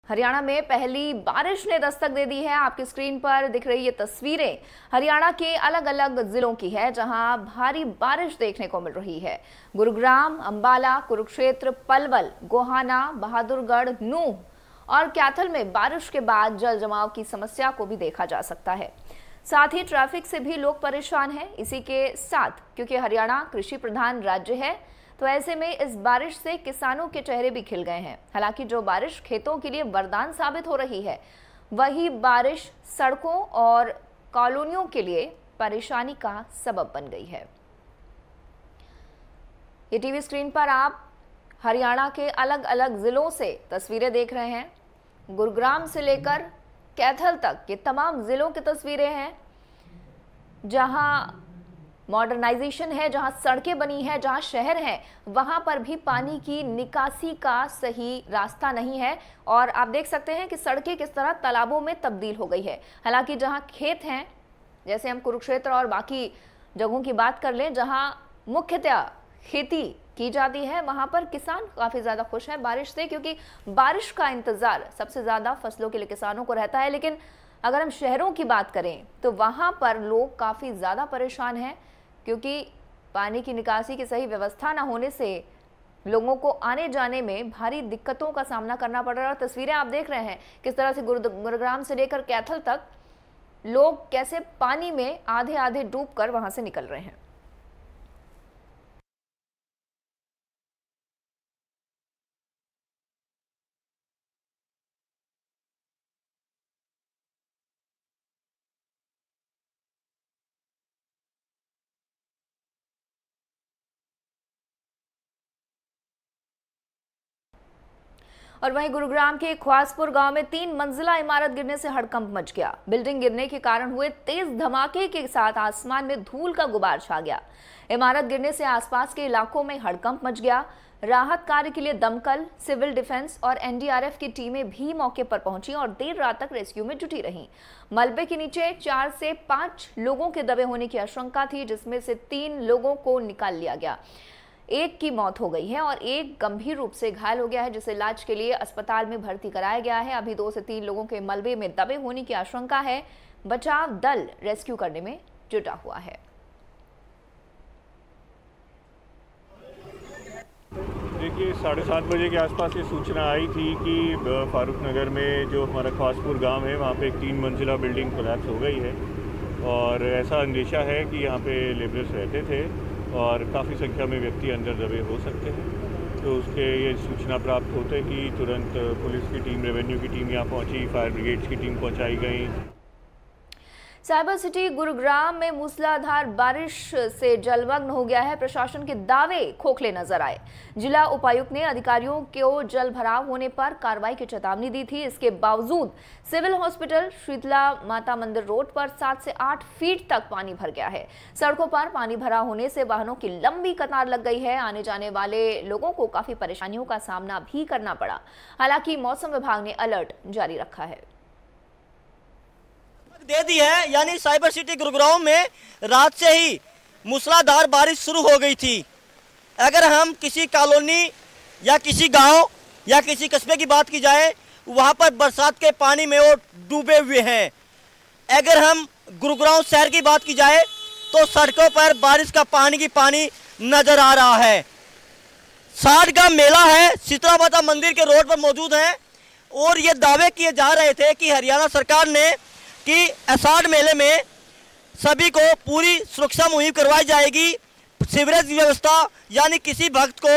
हरियाणा में पहली बारिश ने दस्तक दे दी है। आपकी स्क्रीन पर दिख रही ये तस्वीरें हरियाणा के अलग अलग जिलों की है, जहां भारी बारिश देखने को मिल रही है। गुरुग्राम, अंबाला, कुरुक्षेत्र, पलवल, गोहाना, बहादुरगढ़, नूंह और कैथल में बारिश के बाद जल जमाव की समस्या को भी देखा जा सकता है। साथ ही ट्रैफिक से भी लोग परेशान हैं। इसी के साथ क्योंकि हरियाणा कृषि प्रधान राज्य है, तो ऐसे में इस बारिश से किसानों के चेहरे भी खिल गए हैं। हालांकि जो बारिश खेतों के लिए वरदान साबित हो रही है, वही बारिश सड़कों और कॉलोनियों के लिए परेशानी का सबब बन गई है। ये टीवी स्क्रीन पर आप हरियाणा के अलग अलग जिलों से तस्वीरें देख रहे हैं। गुरुग्राम से लेकर कैथल तक ये तमाम जिलों की तस्वीरें हैं, जहां मॉडर्नाइजेशन है, जहां सड़कें बनी है, जहां शहर है, वहां पर भी पानी की निकासी का सही रास्ता नहीं है। और आप देख सकते हैं कि सड़कें किस तरह तालाबों में तब्दील हो गई है। हालांकि जहां खेत हैं, जैसे हम कुरुक्षेत्र और बाकी जगहों की बात कर लें जहां मुख्यतः खेती की जाती है, वहां पर किसान काफी ज्यादा खुश हैं बारिश से, क्योंकि बारिश का इंतजार सबसे ज्यादा फसलों के लिए किसानों को रहता है। लेकिन अगर हम शहरों की बात करें तो वहां पर लोग काफी ज्यादा परेशान हैं, क्योंकि पानी की निकासी की सही व्यवस्था न होने से लोगों को आने जाने में भारी दिक्कतों का सामना करना पड़ रहा है। और तस्वीरें आप देख रहे हैं किस तरह से गुरुग्राम से लेकर कैथल तक लोग कैसे पानी में आधे आधे डूबकर वहां से निकल रहे हैं। और वहीं गुरुग्राम के ख्वासपुर गांव में 3 मंजिला इमारत गिरने से हड़कंप मच गया। बिल्डिंग गिरने के कारण हुए तेज धमाके के साथ आसमान में धूल का गुबार छा गया। इमारत गिरने से आसपास के इलाकों में हड़कंप मच गया। राहत कार्य के लिए दमकल, सिविल डिफेंस और एनडीआरएफ की टीमें भी मौके पर पहुंची और देर रात तक रेस्क्यू में जुटी रहीं। मलबे के नीचे 4 से 5 लोगों के दबे होने की आशंका थी, जिसमें से 3 लोगों को निकाल लिया गया। एक की मौत हो गई है और एक गंभीर रूप से घायल हो गया है, जिसे इलाज के लिए अस्पताल में भर्ती कराया गया है। अभी 2 से 3 लोगों के मलबे में दबे होने की आशंका है। बचाव दल रेस्क्यू करने में जुटा हुआ है। देखिए, 7:30 बजे के आसपास ये सूचना आई थी कि फारूक नगर में जो हमारा ख्वासपुर गांव है, वहाँ पे एक 3 मंजिला बिल्डिंग कोलैप्स हो गई है और ऐसा अंदेशा है कि यहाँ पे लेबरर्स रहते थे और काफ़ी संख्या में व्यक्ति अंदर दबे हो सकते हैं। तो उसके ये सूचना प्राप्त होते कि तुरंत पुलिस की टीम, रेवेन्यू की टीम यहाँ पहुँची, फायर ब्रिगेड्स की टीम पहुँचाई गई। साइबर सिटी गुरुग्राम में मूसलाधार बारिश से जलमग्न हो गया है। प्रशासन के दावे खोखले नजर आए। जिला उपायुक्त ने अधिकारियों को जल भराव होने पर कार्रवाई की चेतावनी दी थी। इसके बावजूद सिविल हॉस्पिटल शीतला माता मंदिर रोड पर 7 से 8 फीट तक पानी भर गया है। सड़कों पर पानी भरा होने से वाहनों की लंबी कतार लग गई है। आने जाने वाले लोगों को काफी परेशानियों का सामना भी करना पड़ा। हालांकि मौसम विभाग ने अलर्ट जारी रखा है। दे दी है, यानी साइबर सिटी गुरुग्राम में रात से ही मूसलाधार बारिश शुरू हो गई थी। अगर हम किसी कॉलोनी या किसी गांव या किसी कस्बे की बात की जाए, वहां पर बरसात के पानी में वो डूबे हुए हैं। अगर हम गुरुग्राम शहर की बात की जाए तो सड़कों पर बारिश का पानी नजर आ रहा है। साठ का मेला है, शीतला माता मंदिर के रोड पर मौजूद है और ये दावे किए जा रहे थे कि हरियाणा सरकार ने कि आषाढ़ मेले में सभी को पूरी सुरक्षा मुहिम करवाई जाएगी। सीवरेज व्यवस्था, यानी किसी भक्त को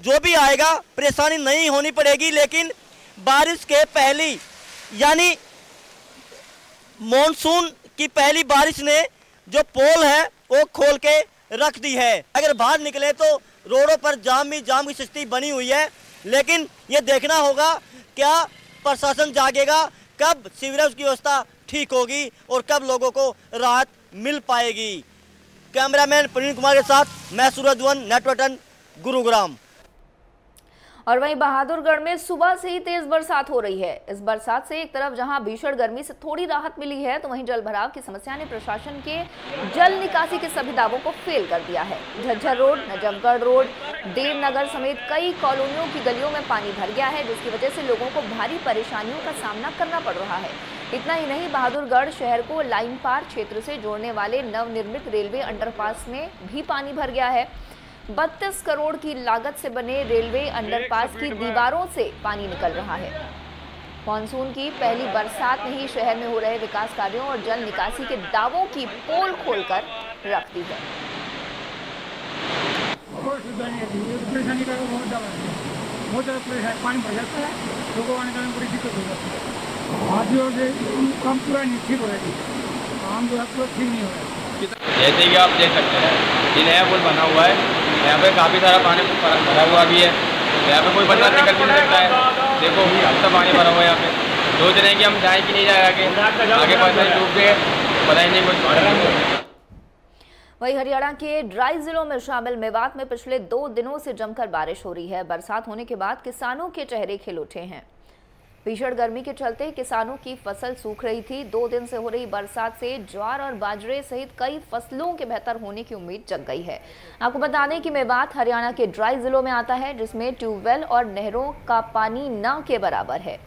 जो भी आएगा परेशानी नहीं होनी पड़ेगी। लेकिन बारिश के पहली, यानी मॉनसून की पहली बारिश ने जो पोल है वो खोल के रख दी है। अगर बाहर निकले तो रोडों पर जाम की स्थिति बनी हुई है। लेकिन ये देखना होगा क्या प्रशासन जागेगा, कब सीवरेज की व्यवस्था ठीक होगी और कब लोगों को राहत मिल पाएगी। कैमरामैन प्रवीण कुमार के साथ मैं सूरज वन, नेटवर्क 10, गुरुग्राम। और वहीं बहादुरगढ़ में सुबह से ही तेज बरसात हो रही है। इस बरसात से एक तरफ जहां भीषण गर्मी से थोड़ी राहत मिली है, तो वहीं जलभराव की समस्या ने प्रशासन के जल निकासी के सभी दावों को फेल कर दिया है। झज्जर रोड, नजफगढ़ रोड, देवनगर समेत कई कॉलोनियों की गलियों में पानी भर गया है, जिसकी वजह से लोगों को भारी परेशानियों का सामना करना पड़ रहा है। इतना ही नहीं, बहादुरगढ़ शहर को लाइन पार क्षेत्र से जोड़ने वाले नवनिर्मित रेलवे अंडरपास में भी पानी भर गया है। 32 करोड़ की लागत से बने रेलवे अंडरपास की दीवारों से पानी निकल रहा है। मानसून की पहली बरसात ने ही शहर में हो रहे विकास कार्यों और जल निकासी के दावों की पोल खोलकर रख दी है। बहुत ज़्यादा परेशानी, पानी भर जाता है, लोगों आने जाने में बड़ी दिक्कत हो जाती है। आज जो काम पूरा नहीं ठीक हो रहा है, काम जो है पूरा ठीक नहीं हो रहा है। जैसे कि आप देख सकते हैं, ये नया पुल बना हुआ है, यहाँ पे काफ़ी सारा पानी भरा हुआ भी है। यहाँ पे कोई बंदा निकल भी नहीं सकता है। देखो अब तक पानी भरा हुआ है यहाँ पे। सोच रहे हैं कि हम जाए कि नहीं जाए आगे पता नहीं डूब गए, पता ही नहीं कुछ। वहीं हरियाणा के ड्राई जिलों में शामिल मेवात में पिछले 2 दिनों से जमकर बारिश हो रही है। बरसात होने के बाद किसानों के चेहरे खिल उठे हैं। भीषण गर्मी के चलते किसानों की फसल सूख रही थी। 2 दिन से हो रही बरसात से ज्वार और बाजरे सहित कई फसलों के बेहतर होने की उम्मीद जग गई है। आपको बता दें कि मेवात हरियाणा के ड्राई जिलों में आता है, जिसमें ट्यूबवेल और नहरों का पानी न के बराबर है।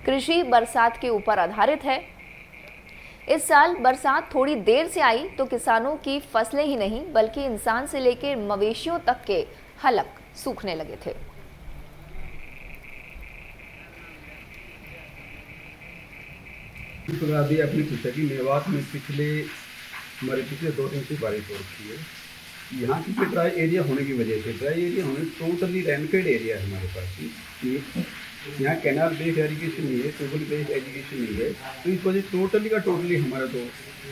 कृषि बरसात के ऊपर आधारित है। इस साल बरसात थोड़ी देर से आई तो किसानों की फसलें ही नहीं बल्कि इंसान से लेकर मवेशियों तक के हलक सूखने लगे थे। अभी अपनी पूछा कि मेवात में पिछले 2 दिन से बारिश हो रही है। यहाँ की ड्राई एरिया होने की वजह से, ड्राई एरिया होने टोटली रेनफेड एरिया है हमारे पास। यहाँ कैनाल बेस्ड एजुकेशन नहीं है, ट्यूबवेल बेस्ड एजुकेशन नहीं है, तो इस वजह टोटली का टोटली हमारा तो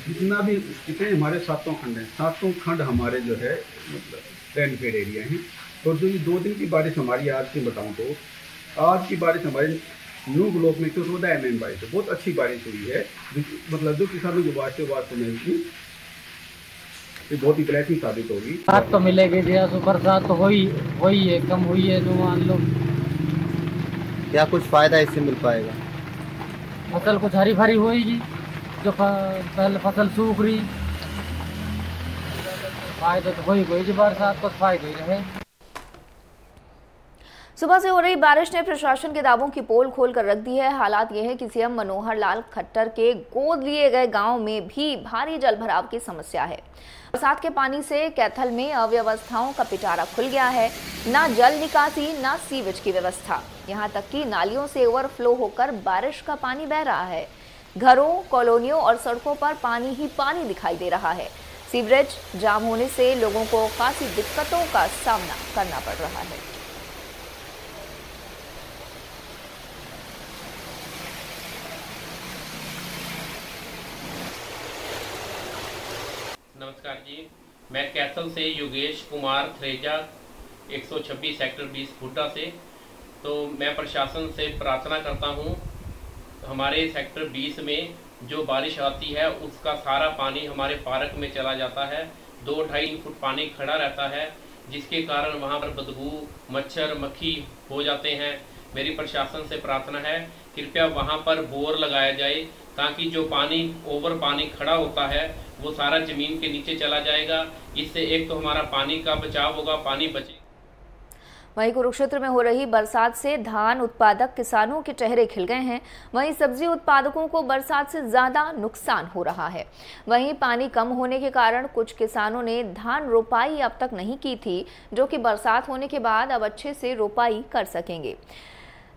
जितना भी जितने हमारे 7 खंड हैं, 7 खंड हमारे जो है मतलब रेनफेड एरिया हैं। और जो ये 2 दिन की बारिश हमारी आज की बताऊँ तो आज की बारिश हमारे न्यू ब्लॉक में 14 mm बारिश है, बहुत अच्छी बारिश हुई है। मतलब जो किसानों की वास्तव में बहुत ही ब्लेसिंग साबित होगी। बात तो मिलेगी जी, बरसात तो हुई है, कम हुई है जो मान लो। क्या कुछ फायदा इससे मिल पाएगा? फसल कुछ हरी भरी होगी, जो पहले फसल सूख रही, फायदा तो वही कोई जी, बरसात को फायदा ही रहे। सुबह से हो रही बारिश ने प्रशासन के दावों की पोल खोलकर रख दी है। हालात यह है कि सीएम मनोहर लाल खट्टर के गोद लिए गए गांव में भी भारी जलभराव की समस्या है। बरसात के पानी से कैथल में अव्यवस्थाओं का पिटारा खुल गया है। ना जल निकासी, ना सीवेज की व्यवस्था, यहां तक कि नालियों से ओवरफ्लो होकर बारिश का पानी बह रहा है। घरों, कॉलोनियों और सड़कों पर पानी ही पानी दिखाई दे रहा है। सीवरेज जाम होने से लोगों को काफी दिक्कतों का सामना करना पड़ रहा है। नमस्कार जी, मैं कैथल से योगेश कुमार थ्रेजा 126 सेक्टर 20 खुड्डा से। तो मैं प्रशासन से प्रार्थना करता हूं, हमारे सेक्टर 20 में जो बारिश आती है उसका सारा पानी हमारे पार्क में चला जाता है। 2-2.5 फुट पानी खड़ा रहता है, जिसके कारण वहां पर बदबू, मच्छर, मक्खी हो जाते हैं। मेरी प्रशासन से प्रार्थना है, कृपया वहां पर बोर लगाया जाए, ताकि जो ओवर पानी खड़ा होता है वो सारा जमीन के नीचे चला जाएगा। इससे एक तो हमारा पानी का बचाव होगा, पानी बचे। वहीं कुरुक्षेत्र में हो रही बरसात से धान उत्पादक किसानों के चेहरे खिल गए हैं। वहीं सब्जी उत्पादकों को बरसात से ज्यादा नुकसान हो रहा है। वहीं पानी कम होने के कारण कुछ किसानों ने धान रोपाई अब तक नहीं की थी, जो कि बरसात होने के बाद अब अच्छे से रोपाई कर सकेंगे।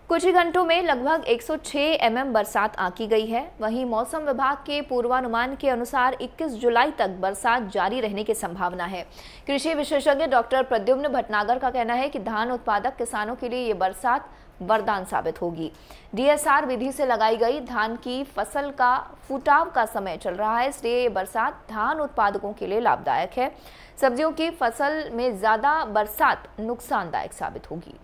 कुछ ही घंटों में लगभग 106 mm बरसात आंकी गई है। वहीं मौसम विभाग के पूर्वानुमान के अनुसार 21 जुलाई तक बरसात जारी रहने की संभावना है। कृषि विशेषज्ञ डॉक्टर प्रद्युम्न भटनागर का कहना है कि धान उत्पादक किसानों के लिए ये बरसात वरदान साबित होगी। DSR विधि से लगाई गई धान की फसल का फुटाव का समय चल रहा है, इसलिए ये बरसात धान उत्पादकों के लिए लाभदायक है। सब्जियों की फसल में ज्यादा बरसात नुकसानदायक साबित होगी।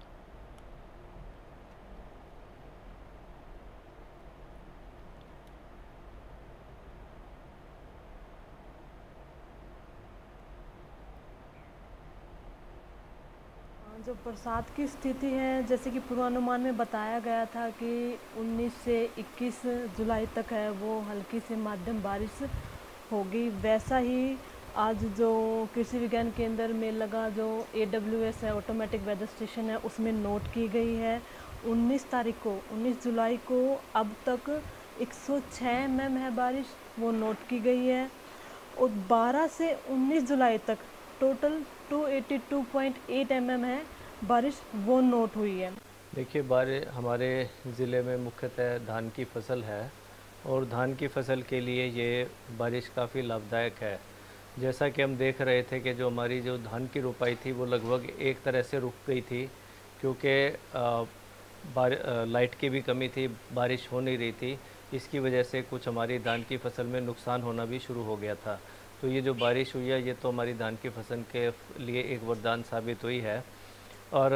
जो बरसात की स्थिति है, जैसे कि पूर्वानुमान में बताया गया था कि 19 से 21 जुलाई तक है वो हल्की से मध्यम बारिश होगी, वैसा ही आज जो कृषि विज्ञान केंद्र में लगा जो AWS है, ऑटोमेटिक वेदर स्टेशन है, उसमें नोट की गई है 19 जुलाई को अब तक 106 mm है बारिश, वो नोट की गई है। और 12 से 19 जुलाई तक टोटल 282.8 mm है बारिश, वो नोट हुई है। देखिए, हमारे ज़िले में मुख्यतः धान की फसल है और धान की फसल के लिए ये बारिश काफ़ी लाभदायक है। जैसा कि हम देख रहे थे कि जो हमारी जो धान की रोपाई थी वो लगभग एक तरह से रुक गई थी, क्योंकि लाइट की भी कमी थी, बारिश हो नहीं रही थी। इसकी वजह से कुछ हमारी धान की फसल में नुकसान होना भी शुरू हो गया था। तो ये जो बारिश हुई है ये तो हमारी धान की फसल के लिए एक वरदान साबित हुई है। और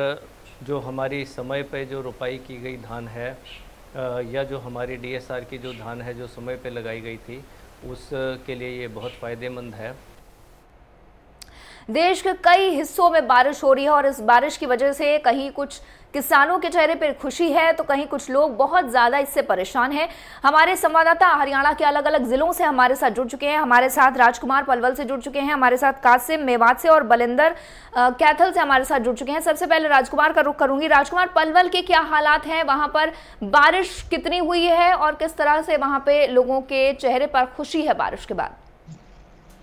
जो हमारी समय पे जो रोपाई की गई धान है या जो हमारी DSR की जो धान है जो समय पे लगाई गई थी, उसके लिए ये बहुत फ़ायदेमंद है। देश के कई हिस्सों में बारिश हो रही है और इस बारिश की वजह से कहीं कुछ किसानों के चेहरे पर खुशी है तो कहीं कुछ लोग बहुत ज़्यादा इससे परेशान हैं। हमारे संवाददाता हरियाणा के अलग अलग जिलों से हमारे साथ जुड़ चुके हैं। हमारे साथ राजकुमार पलवल से जुड़ चुके हैं, हमारे साथ कासिम मेवात से और बलिंदर कैथल से हमारे साथ जुड़ चुके हैं। सबसे पहले राजकुमार का रुख करूंगी। राजकुमार, पलवल के क्या हालात हैं, वहां पर बारिश कितनी हुई है और किस तरह से वहां पे लोगों के चेहरे पर खुशी है बारिश के बाद?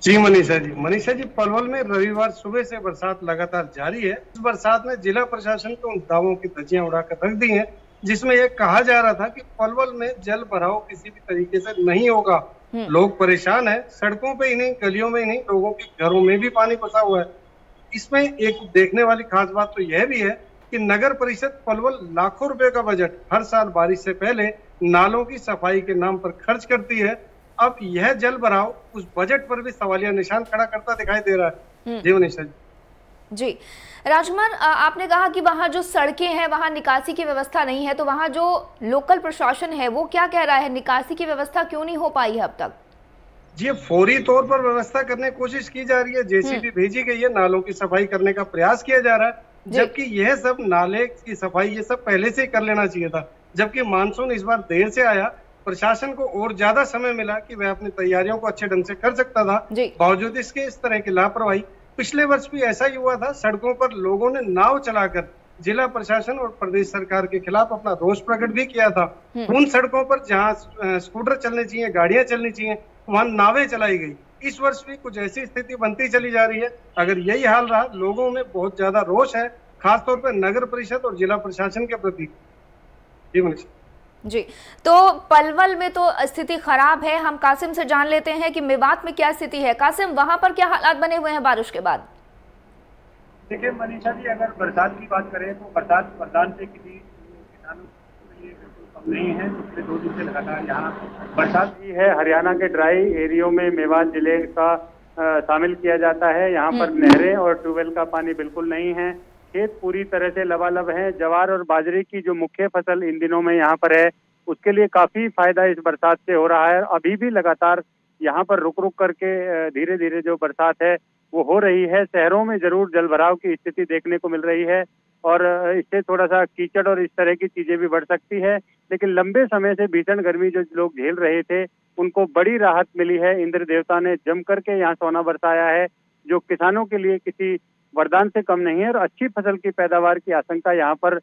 जी मनीषा जी, पलवल में रविवार सुबह से बरसात लगातार जारी है। इस बरसात ने जिला प्रशासन को उन दावों की धज्जियां उड़ाकर रख दी हैं, जिसमें यह कहा जा रहा था कि पलवल में जल भराव किसी भी तरीके से नहीं होगा। लोग परेशान है, सड़कों पे ही नहीं, गलियों में ही नहीं, लोगों के घरों में भी पानी फंसा हुआ है। इसमें एक देखने वाली खास बात तो यह भी है कि नगर परिषद पलवल लाखों रुपए का बजट हर साल बारिश से पहले नालों की सफाई के नाम पर खर्च करती है। अब यह जल भराव उस बजट पर भी सवालिया निशान खड़ा करता दिखाई दे रहा है। जी मनीषा जी। राजकुमार, आपने कहा कि वहाँ जो सड़कें हैं वहाँ निकासी की व्यवस्था नहीं है, तो वहाँ जो लोकल प्रशासन है वो क्या कह रहा है, निकासी की व्यवस्था क्यों नहीं हो पाई है अब तक? जी, फौरी तौर पर व्यवस्था करने की कोशिश की जा रही है, JCB भेजी गई है, नालों की सफाई करने का प्रयास किया जा रहा है, जबकि यह सब नाले की सफाई ये सब पहले से कर लेना चाहिए था। जबकि मानसून इस बार देर से आया, प्रशासन को और ज्यादा समय मिला कि वह अपनी तैयारियों को अच्छे ढंग से कर सकता था। बावजूद इसके इस तरह की लापरवाही पिछले वर्ष भी ऐसा ही हुआ था। सड़कों पर लोगों ने नाव चलाकर जिला प्रशासन और प्रदेश सरकार के खिलाफ अपना रोष प्रकट भी किया था। उन सड़कों पर जहां स्कूटर चलने चाहिए, गाड़ियां चलनी चाहिए, वहां नावें चलाई गई। इस वर्ष भी कुछ ऐसी स्थिति बनती चली जा रही है। अगर यही हाल रहा, लोगों में बहुत ज्यादा रोष है, खासतौर पर नगर परिषद और जिला प्रशासन के प्रति। जी, तो पलवल में तो स्थिति खराब है। हम कासिम से जान लेते हैं कि मेवात में क्या स्थिति है। कासिम, वहां पर क्या हालात बने हुए हैं बारिश के बाद? देखिए मनीषा जी, अगर बरसात की बात करें तो बरसात वरदान से किसी किसानों के लिए बिल्कुल कम नहीं है। पिछले 2 दिन से लगातार यहाँ बरसात भी है। हरियाणा के ड्राई एरियो में मेवात जिले का शामिल किया जाता है। यहाँ पर नहरें और ट्यूबवेल का पानी बिल्कुल नहीं है। खेत पूरी तरह से लबालब है। जवार और बाजरे की जो मुख्य फसल इन दिनों में यहाँ पर है, उसके लिए काफी फायदा इस बरसात से हो रहा है। अभी भी लगातार यहाँ पर रुक रुक करके धीरे धीरे जो बरसात है वो हो रही है। शहरों में जरूर जलभराव की स्थिति देखने को मिल रही है और इससे थोड़ा सा कीचड़ और इस तरह की चीजें भी बढ़ सकती है, लेकिन लंबे समय से भीषण गर्मी जो लोग झेल रहे थे उनको बड़ी राहत मिली है। इंद्र देवता ने जम करके यहाँ सोना बरसाया है, जो किसानों के लिए किसी वरदान से कम नहीं है और अच्छी फसल की पैदावार की आशंका यहाँ पर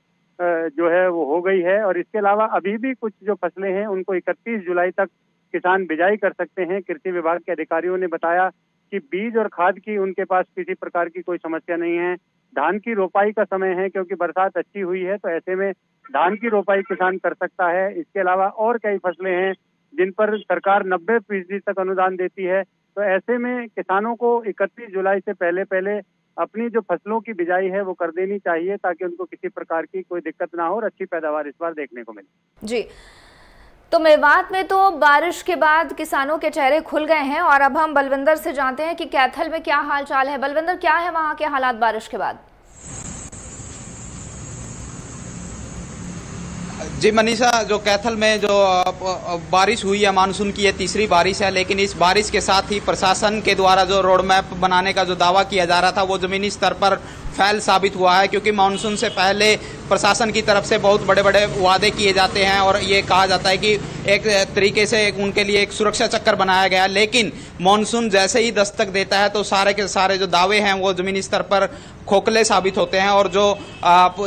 जो है वो हो गई है। और इसके अलावा अभी भी कुछ जो फसलें हैं उनको 31 जुलाई तक किसान बिजाई कर सकते हैं। कृषि विभाग के अधिकारियों ने बताया कि बीज और खाद की उनके पास किसी प्रकार की कोई समस्या नहीं है। धान की रोपाई का समय है क्योंकि बरसात अच्छी हुई है, तो ऐसे में धान की रोपाई किसान कर सकता है। इसके अलावा और कई फसलें हैं जिन पर सरकार 90% तक अनुदान देती है, तो ऐसे में किसानों को 31 जुलाई से पहले अपनी जो फसलों की बिजाई है वो कर देनी चाहिए ताकि उनको किसी प्रकार की कोई दिक्कत ना हो और अच्छी पैदावार इस बार देखने को मिले। जी, तो मेवात में तो बारिश के बाद किसानों के चेहरे खुल गए हैं और अब हम बलविंदर से जानते हैं कि कैथल में क्या हाल चाल है। बलविंदर, क्या है वहां के हालात बारिश के बाद? जी मनीषा, जो कैथल में जो बारिश हुई है मानसून की ये तीसरी बारिश है, लेकिन इस बारिश के साथ ही प्रशासन के द्वारा जो रोड मैप बनाने का जो दावा किया जा रहा था वो जमीनी स्तर पर फैल साबित हुआ है, क्योंकि मानसून से पहले प्रशासन की तरफ से बहुत बड़े बड़े वादे किए जाते हैं और ये कहा जाता है कि एक तरीके से उनके लिए एक सुरक्षा चक्कर बनाया गया। लेकिन मानसून जैसे ही दस्तक देता है तो सारे के सारे जो दावे हैं वो जमीनी स्तर पर खोखले साबित होते हैं और जो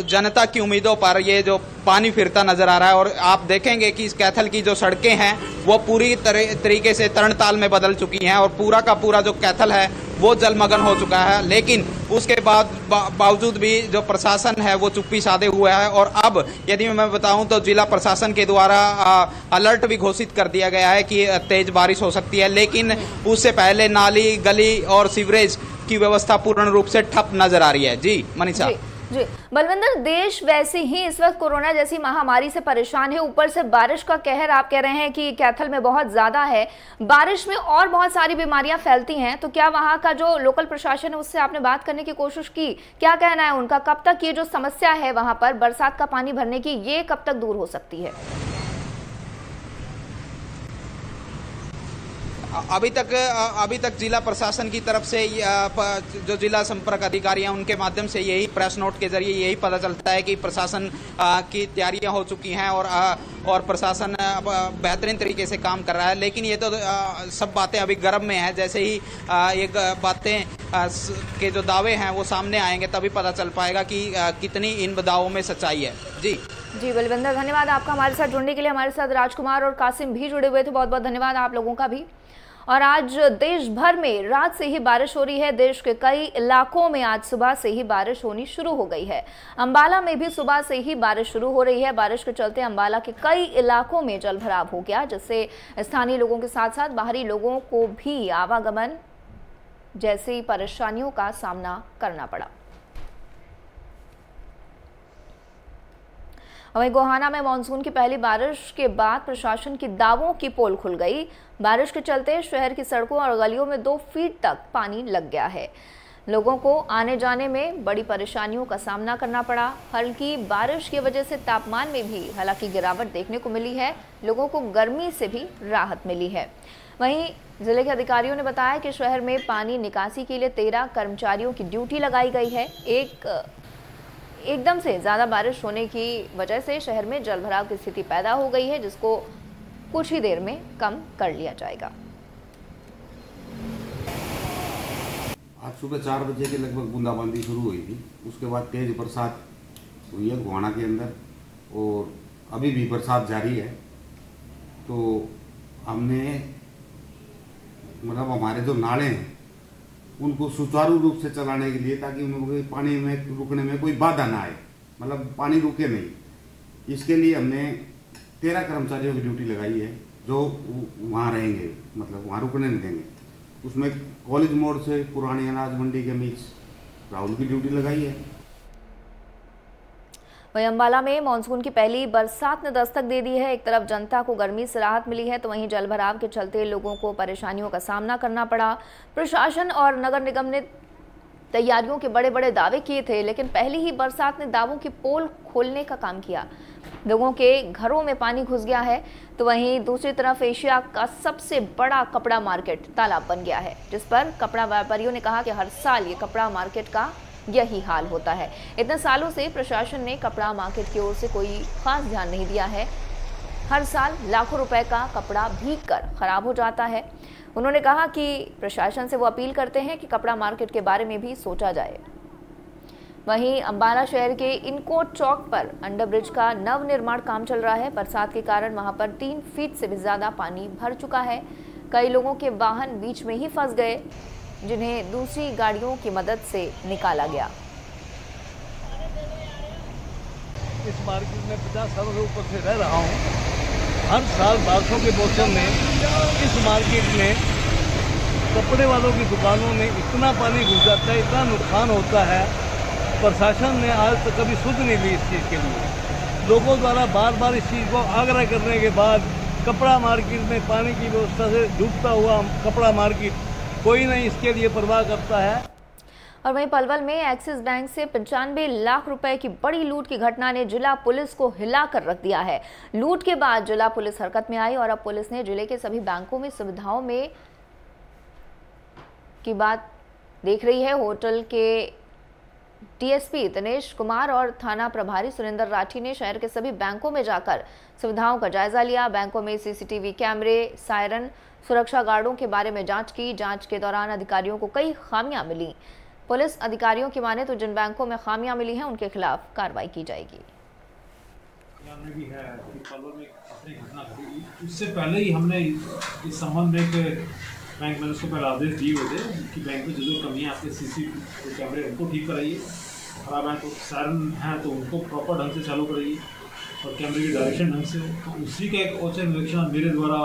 जनता की उम्मीदों पर ये जो पानी फिरता नजर आ रहा है। और आप देखेंगे कि इस कैथल की जो सड़कें हैं वो पूरी तरीके से तरणताल में बदल चुकी हैं और पूरा का पूरा जो कैथल है वो जलमग्न हो चुका है। लेकिन उसके बावजूद भी जो प्रशासन है वो चुप्पी साधे हुआ है। और अब यदि मैं बताऊं तो जिला प्रशासन के द्वारा अलर्ट भी घोषित कर दिया गया है कि तेज बारिश हो सकती है। लेकिन उससे पहले नाली, गली और सीवरेज की व्यवस्था पूर्ण रूप से ठप नजर आ रही है। जी मनीषा। जी बलविंदर, देश वैसे ही इस वक्त कोरोना जैसी महामारी से परेशान है, ऊपर से बारिश का कहर आप कह रहे हैं कि कैथल में बहुत ज्यादा है। बारिश में और बहुत सारी बीमारियां फैलती हैं, तो क्या वहां का जो लोकल प्रशासन है उससे आपने बात करने की कोशिश की? क्या कहना है उनका? कब तक ये जो समस्या है वहां पर बरसात का पानी भरने की, ये कब तक दूर हो सकती है? अभी तक जिला प्रशासन की तरफ से जो जिला संपर्क अधिकारी हैं उनके माध्यम से यही प्रेस नोट के जरिए यही पता चलता है कि प्रशासन की तैयारियां हो चुकी हैं और प्रशासन बेहतरीन तरीके से काम कर रहा है। लेकिन ये तो सब बातें अभी गर्भ में है। जैसे ही ये बातें के जो दावे हैं वो सामने आएंगे तभी पता चल पाएगा कि कितनी इन दावों में सच्चाई है। जी बलविंदर, धन्यवाद आपका हमारे साथ जुड़ने के लिए। हमारे साथ राजकुमार और कासिम भी जुड़े हुए थे, बहुत बहुत धन्यवाद आप लोगों का भी। और आज देश भर में रात से ही बारिश हो रही है। देश के कई इलाकों में आज सुबह से ही बारिश होनी शुरू हो गई है। अंबाला में भी सुबह से ही बारिश शुरू हो रही है। बारिश के चलते अंबाला के कई इलाकों में जलभराव हो गया, जिससे स्थानीय लोगों के साथ साथ बाहरी लोगों को भी आवागमन जैसी परेशानियों का सामना करना पड़ा। वहीं गोहाना में मानसून की पहली बारिश के बाद प्रशासन की दावों की पोल खुल गई। बारिश के चलते शहर की सड़कों और गलियों में 2 फीट तक पानी लग गया है। लोगों को आने जाने में बड़ी परेशानियों का सामना करना पड़ा। हल्की बारिश की वजह से तापमान में भी हालांकि गिरावट देखने को मिली है। लोगों को गर्मी से भी राहत मिली है। वहीं जिले के अधिकारियों ने बताया कि शहर में पानी निकासी के लिए 13 कर्मचारियों की ड्यूटी लगाई गई है। एकदम से ज़्यादा बारिश होने की वजह से शहर में जलभराव की स्थिति पैदा हो गई है, जिसको कुछ ही देर में कम कर लिया जाएगा। आज सुबह 4 बजे के लगभग बूंदाबांदी शुरू हुई थी। उसके बाद तेज बरसात हुई है गोहाना के अंदर और अभी भी बरसात जारी है। तो हमने मतलब हमारे जो नाले हैं उनको सुचारू रूप से चलाने के लिए, ताकि उनको पानी में रुकने में कोई बाधा ना आए, मतलब पानी रुके नहीं, इसके लिए हमने 13 कर्मचारियों की ड्यूटी लगाई है जो वहाँ रहेंगे, मतलब वहाँ रुकने नहीं देंगे। उसमें कॉलेज मोड़ से पुरानी अनाज मंडी के बीच राहुल की ड्यूटी लगाई है। वहीं अंबाला में मानसून की पहली बरसात ने दस्तक दे दी है। एक तरफ जनता को गर्मी से राहत मिली है, तो वहीं जलभराव के चलते लोगों को परेशानियों का सामना करना पड़ा। प्रशासन और नगर निगम ने तैयारियों के बड़े बड़े दावे किए थे, लेकिन पहली ही बरसात ने दावों की पोल खोलने का काम किया। लोगों के घरों में पानी घुस गया है, तो वहीं दूसरी तरफ एशिया का सबसे बड़ा कपड़ा मार्केट तालाब बन गया है, जिस पर कपड़ा व्यापारियों ने कहा कि हर साल ये कपड़ा मार्केट का यही हाल होता है। इतने सालों से प्रशासन ने कपड़ा मार्केट की ओर से कोई खास ध्यान नहीं दिया है। हर साल लाखों रुपए का कपड़ा भीग कर खराब हो जाता है। उन्होंने कहा कि प्रशासन से वो अपील करते हैं कि कपड़ा मार्केट के बारे में भी सोचा जाए। वहीं अंबाला शहर के इनकोट चौक पर अंडरब्रिज का नव निर्माण काम चल रहा है। बरसात के कारण वहां पर 3 फीट से भी ज्यादा पानी भर चुका है। कई लोगों के वाहन बीच में ही फंस गए, जिन्हें दूसरी गाड़ियों की मदद से निकाला गया। इस मार्केट में 50 सालों से ऊपर से रह रहा हूँ। हर साल बारिशों के मौसम में इस मार्केट में कपड़े वालों की दुकानों में इतना पानी घुस जाता है, इतना नुकसान होता है। प्रशासन ने आज तक कभी सुध नहीं ली इस चीज़ के लिए। लोगों द्वारा बार बार इस चीज़ को आग्रह करने के बाद कपड़ा मार्केट में पानी की व्यवस्था से डूबता हुआ कपड़ा मार्केट, कोई नहीं इसके लिए परवाह करता है। और वहीं पलवल में एक्सिस बैंक से 95 लाख रुपए की बड़ी लूट की घटना ने जिला पुलिस को हिला कर रख दिया है। लूट के बाद जिला पुलिस हरकत में आई और अब पुलिस ने जिले के सभी बैंकों में सुविधाओं में की बात देख रही है। होटल के डीएसपी दिनेश कुमार और थाना प्रभारी सुरेंद्र राठी ने शहर के सभी बैंकों में जाकर सुविधाओं का जायजा लिया। बैंकों में सीसीटीवी कैमरे, सायरन, सुरक्षा गार्डों के बारे में जांच की। जांच के दौरान अधिकारियों को कई खामियां मिली। पुलिस अधिकारियों की माने तो जिन बैंकों में खामियां मिली हैं उनके खिलाफ कार्रवाई की जाएगी। भी है में अपनी घटना घटी, उससे पहले ही हमने इस संबंध में एक बैंक मैनेजर को पहले आदेश दिए हुए थे कि बैंक में जो कमियाँ आपके सीसीटीवी कैमरे उनको ठीक कराइए, खराब है तो सायरन है तो उनको प्रॉपर ढंग से चालू कराइए और कैमरे की डायरेक्शन ढंग से हो। तो उसी का एक औचक निरीक्षण मेरे द्वारा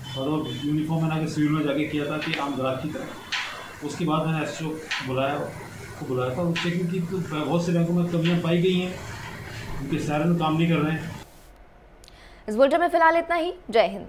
मतलब यूनिफॉर्म में ना कि सिविल में जाके किया था कि आम ग्राहक की तरह। उसके बाद मैंने एसओ बुलाया था और चेकिंग की तो बहुत से बैंकों में कमियाँ पाई गई हैं, उनके सायरन काम नहीं कर रहे हैं। इस बुलेटिन में फिलहाल इतना ही। जय हिंद।